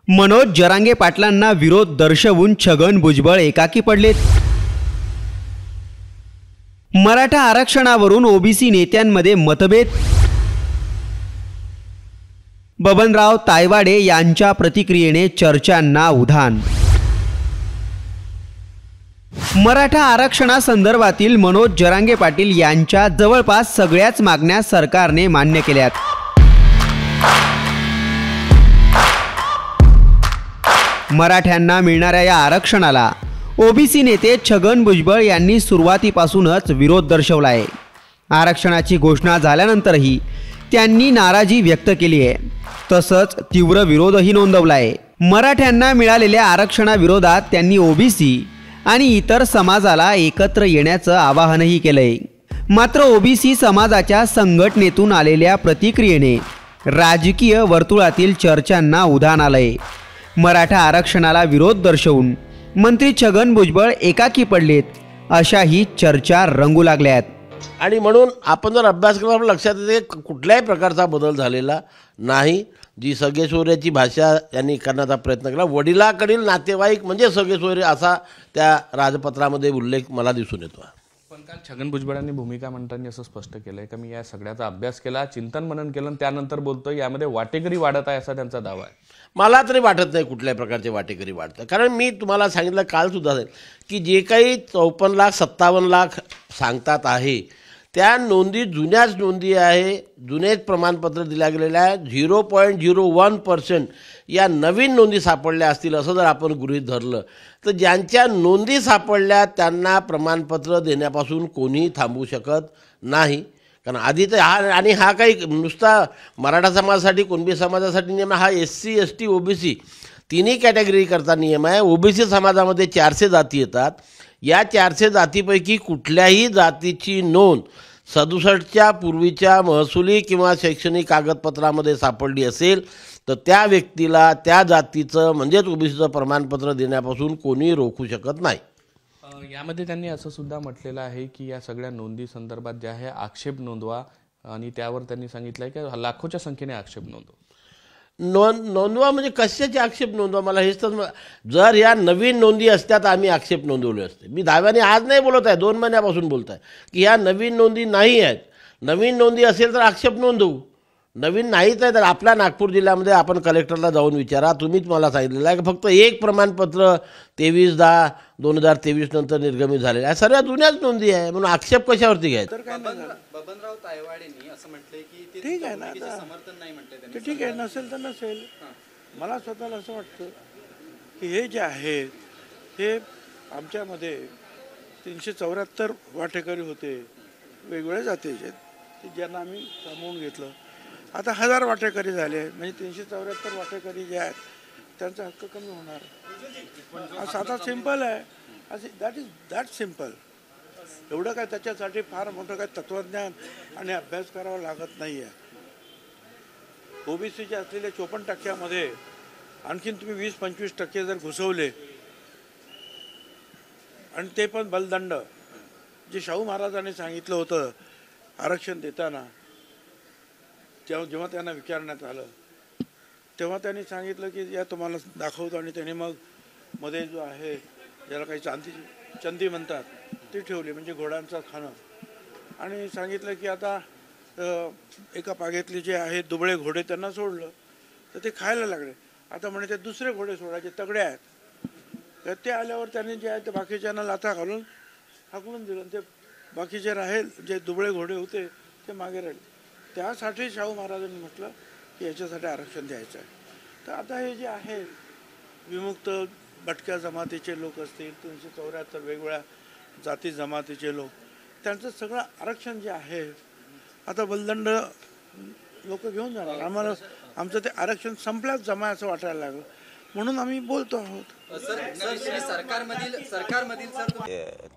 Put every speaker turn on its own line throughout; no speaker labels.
मनोज जरांगे पाटलांना विरोध दर्शवून छगन भुजबळ एकाकी पडलेत। मराठा आरक्षणावरून ओबीसी नेत्यांमध्ये मतभेद। बबनराव तायवाडे यांच्या प्रतिक्रियेने चर्चांना उधाण। मराठा आरक्षणासंदर्भातील मनोज जरांगे पाटील यांच्या जवळपास सगळ्याच मागण्या सरकारने मान्य केल्यात। मराठ्यांना मिळणाऱ्या या आरक्षणाला ओबीसी नेते छगन भुजबळ यांनी सुरुवातीपासूनच विरोध दर्शवला आहे। आरक्षणाची घोषणा झाल्यानंतरही त्यांनी नाराजी व्यक्त केली आहे, तसंच तीव्र विरोधही नोंदवला आहे। मराठ्यांना मिळालेल्या आरक्षणाविरोधात त्यांनी ओबीसी आणि इतर समाजाला एकत्र येण्याचं आवाहनही केलंय। मात्र ओबीसी समाजाच्या संघटनेतून आलेल्या प्रतिक्रियेने राजकीय वर्तुळातील चर्चांना उधाण आलंय। मराठा आरक्षणाला विरोध दर्शवून मंत्री छगन भुजबळ एकाकी पडलेत, अशाही चर्चा रंगू लागल्यात।
आणि म्हणून आपण जर अभ्यास केला तर लक्षात येते कुठल्याही प्रकारचा बदल झालेला नाही। जी सगेसोयऱ्याची भाषा यांनी करण्याचा प्रयत्न केला, वडिलाकडील नातेवाईक म्हणजे सगेसोयरे असा त्या राजपत्रामध्ये उल्लेख मला दिसून येतो।
पण काल छगन भुजबळांनी भूमिका मांडताना असं स्पष्ट केलंय की मी या सगळ्याचा अभ्यास केला, चिंतन मनन केलं, त्यानंतर बोलतोय यामध्ये वाटेकरी वाढत आहे असा त्यांचा दावा आहे।
मला तरी वाटत नाही कुठल्याही प्रकारचे वाटेकरी वाढतं, कारण मी तुम्हाला सांगितलं कालसुद्धा की जे काही 54 लाख 57 लाख सांगतात आहे त्या नोंदी जुन्याच नोंदी आहे, जुनेच प्रमाणपत्र दिल्या गेलेल्या आहे। 0.01% या नवीन नोंदी सापडल्या असतील असं जर आपण गृहीत धरलं तर ज्यांच्या नोंदी सापडल्या त्यांना प्रमाणपत्र देण्यापासून कोणी थांबवू शकत नाही। कारण आधी तर हा काही नुसता मराठा समाजासाठी कुणबी समाजासाठी नियम, हा SC ST OBC तिन्ही कॅटेगरी करता नियम आहे। ओबीसी समाजामध्ये 400 जाती येतात, या 400 जातीपैकी कुठल्याही जातीची नोंद 67च्या पूर्वीच्या महसुली किंवा शैक्षणिक कागदपत्रामध्ये सापडली असेल तर त्या व्यक्तीला त्या जातीचं म्हणजेच ओबीसीचं प्रमाणपत्र देण्यापासून कोणी रोखू शकत नाही।
यामध्ये त्यांनी असं सुद्धा म्हटलेलं आहे की या सगळ्या नोंदी संदर्भात जे आहे आक्षेप नोंदवा, आणि त्यावर त्यांनी सांगितलंय की लाखोच्या संख्येने आक्षेप
नोंदवा म्हणजे कशाचे आक्षेप नोंदवा, मला हेच तर। जर या नवीन नोंदी असत्या तर आम्ही आक्षेप नोंदवले असते। मी दाव्याने आज नाही बोलत आहे, 2 महिन्यापासून बोलत आहे की या नवीन नोंदी नाही आहेत। नवीन नोंदी असेल तर आक्षेप नोंदवू, नवीन नाहीच आहे तर आपल्या नागपूर जिल्ह्यामध्ये आपण कलेक्टरला जाऊन विचारा। तुम्हीच मला सांगितलेलं आहे की फक्त एक प्रमाणपत्र 23/10/2023 नंतर निर्गमित झालेलं आहे, सर्व जुन्याच नोंदी आहे, म्हणून आक्षेप कशावरती घ्यायचा।
बबनराव तायवाडेंनी असं म्हटलंय की ते
ठीक आहे ना,
समर्थन नाही म्हटलंय
ते ठीक आहे, नसेल तर नसेल। मला स्वतःला असं वाटतं की हे जे आहे हे आमच्यामध्ये 374 वाटेकरी होते वेगवेगळ्या जातीचे, ते ज्यांना आम्ही सामावून घेतलं। आता 1000 वाटेकरी झाले, म्हणजे 374 वाटेकरी जे आहेत त्यांचा हक्क कमी होणार। साधा सिंपल आहे, दॅट सिंपल। एवढं काय त्याच्यासाठी फार मोठं काय तत्वज्ञान आणि अभ्यास करावा लागत नाही आहे। ओबीसीचे असलेले 54% आणखीन तुम्ही 20-25% जर घुसवले, आणि ते पण बलदंड, जे शाहू महाराजांनी सांगितलं होतं आरक्षण देताना, जेव्हा त्यांना विचारण्यात आलं तेव्हा त्यांनी सांगितलं की या तुम्हाला दाखवतो, आणि त्यांनी मग मध्ये जो आहे ज्याला काही चंदी म्हणतात ती ठेवली, म्हणजे घोड्यांचं खाणं, आणि सांगितलं की आता एका पाग्यातले जे आहे दुबळे घोडे त्यांना सोडलं तर ते खायला लागले। आता म्हणे ते दुसरे घोडे सोडायचे तगडे आहेत, तर ते आल्यावर त्यांनी जे आहे ते बाकीच्यांना लाथा घालून हाकलून दिलं, ते बाकीचे राहील जे दुबळे घोडे होते ते मागे राहिले। त्यासाठी शाहू महाराजांनी म्हटलं की याच्यासाठी आरक्षण द्यायचं आहे। तर आता हे जे आहे विमुक्त भटक्या जमातीचे लोक असतील, 374 वेगवेगळ्या जाती जमातीचे लोक, त्यांचं सगळं आरक्षण जे आहे आता बलदंड लोक घेऊन जाणार। आम्हाला आमचं ते आरक्षण संपल्याच जमा असं वाटायला लागलं, म्हणून आम्ही बोलतो आहोत।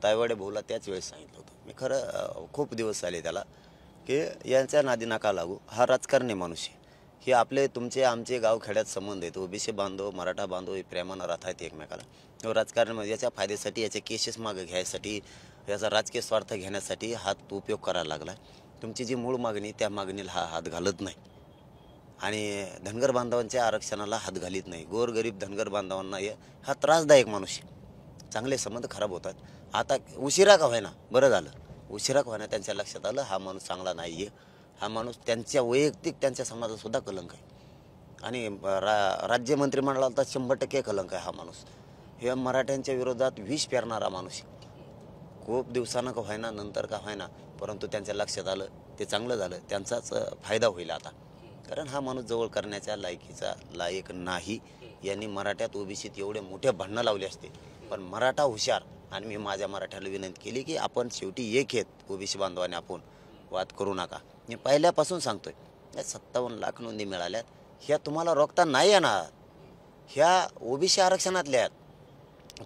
तायवाडे भाऊला त्याच वेळेस सांगितलं होतं मी, खरं खूप दिवस झाले त्याला, की यांच्या नादी नका लागू, हा राजकारणी माणूस आहे। हे आपले तुमचे आमचे गावखेड्यात संबंध आहेत, ओबीसी बांधव मराठा बांधव हे प्रेमानं राहत आहेत एकमेकाला। राजकारणामध्ये याच्या फायद्यासाठी, याचे केसेस मागे घ्यायसाठी, याचा राजकीय स्वार्थ घेण्यासाठी हात उपयोग करायला लागला। तुमची जी मूळ मागणी त्या मागणीला हा हात घालत नाही, आणि धनगर बांधवांच्या आरक्षणाला हात घालीत नाही. गोरगरीब धनगर बांधवांना हा त्रासदायक माणूस आहे. चांगले संबंध खराब होतात. आता उशिरा का व्हायना, बरं झालं उशिरा का व्हायना त्यांच्या लक्षात आलं हा माणूस चांगला नाही आहे. हा माणूस त्यांच्या वैयक्तिक त्यांच्या समाजातसुद्धा कलंक आहे आणि राज्य मंत्रिमंडळाला तर 100% कलंक आहे हा माणूस. हे मराठ्यांच्या विरोधात विष पेरणारा माणूस आहे. खूप दिवसानं का व्हायना, नंतर का व्हायना, परंतु त्यांच्या लक्षात आलं ते चांगलं झालं. त्यांचाच फायदा होईल आता, कारण हा माणूस जवळ करण्याच्या लायक नाही. यांनी मराठ्यात ओबीसीत एवढे मोठे भांडणं लावले असते, पण मराठा हुशार. आणि मी माझ्या मराठ्याला विनंती केली की आपण शेवटी एक आहेत ओबीसी बांधवाने, आपण वाद करू नका. मी पहिल्यापासून सांगतोय, या 57 लाख नोंदी मिळाल्यात, ह्या तुम्हाला रोखता नाही येणार. ह्या ओबीसी आरक्षणातल्या आहेत.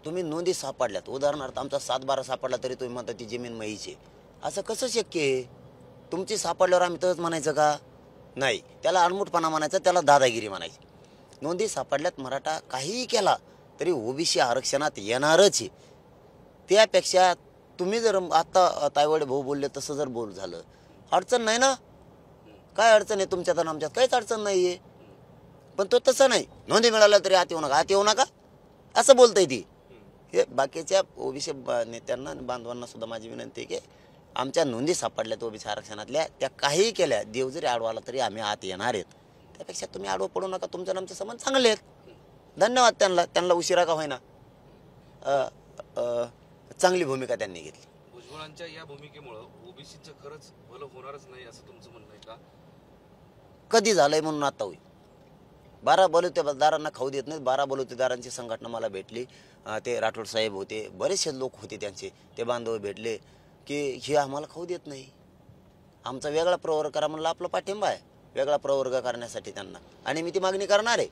तुम्ही नोंदी सापडल्यात, उदाहरणार्थ आमचा 7-12 सापडला तरी तुम्ही म्हणता ती जमीन माईची. असं कसं शक्य आहे? तुमची सापडल्यावर आम्ही तसंच म्हणायचं का? नाही, त्याला अनमुठपणा म्हणायचं, त्याला दादागिरी म्हणायची. नोंदी सापडल्यात, मराठा काहीही केला तरी ओबीसी आरक्षणात येणारच आहे. त्यापेक्षा तुम्ही जर आत्ता तायवाडे भाऊ बोलले तसं जर बोल झालं, अडचण नाही ना. काय अडचण आहे तुमच्यात आणि आमच्यात? काहीच अडचण नाही आहे. पण तो तसं नाही, नोंदी मिळाल्या तरी आत येऊ नका असं बोलतंय ती. हे बाकीच्या ओबीसी नेत्यांना आणि बांधवांना सुद्धा माझी विनंती आहे की आमच्या नोंदी सापडल्यात ओबीसी आरक्षणातल्या, त्या काहीही केल्या, देव जरी आडवाला तरी आम्ही आत येणार आहेत. त्यापेक्षा तुम्ही आडवं पडू नका. तुमचे आमचे संबंध चांगले आहेत. धन्यवाद त्यांना उशिरा का होईना चांगली भूमिका त्यांनी घेतली.
भुजबळांच्या या भूमिकेमुळे ओबीसीचं खरंच भलं होणारच नाही असं तुमचं म्हणणं आहे का?
कधी झालंय म्हणून आता होईल. 12 बलुतेदारांना खाऊ देत नाहीत. 12 बलुतेदारांची संघटना मला भेटली. ते राठोड साहेब होते, बरेचसे लोक होते त्यांचे, ते बांधव भेटले की हे आम्हाला खाऊ देत नाही. आमचा वेगळा प्रवर्ग करा म्हणलं. आपला पाठिंबा आहे वेगळा प्रवर्ग करण्यासाठी त्यांना, आणि मी ती मागणी करणार आहे.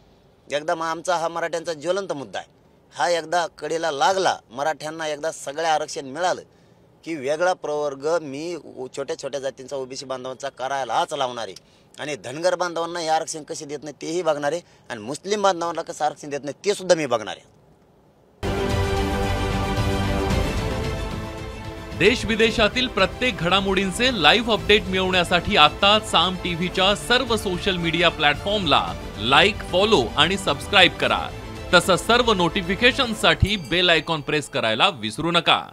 एकदा आमचा हा मराठ्यांचा ज्वलंत मुद्दा आहे. हा एकदा कडेला लागला, मराठ्यांना एकदा सगळं आरक्षण मिळालं की वेगळा प्रवर्ग मी छोट्या छोट्या जातींचा ओबीसी बांधवांचा करायलाच लावणार आहे. आणि धनगर बांधवांना हे आरक्षण कसे देत नाही तेही बघणार आहे, आणि मुस्लिम बांधवांना कसं आरक्षण देत नाही ते सुद्धा मी बघणार आहे.
देश विदेशातील प्रत्येक घडामोडींचे लाईव्ह अपडेट मिळवण्यासाठी आता साम टीव्हीच्या सर्व सोशल मीडिया प्लॅटफॉर्मला लाईक, फॉलो आणि सबस्क्राईब करा. तसंच सर्व नोटिफिकेशनसाठी बेल आयकॉन प्रेस करायला विसरू नका.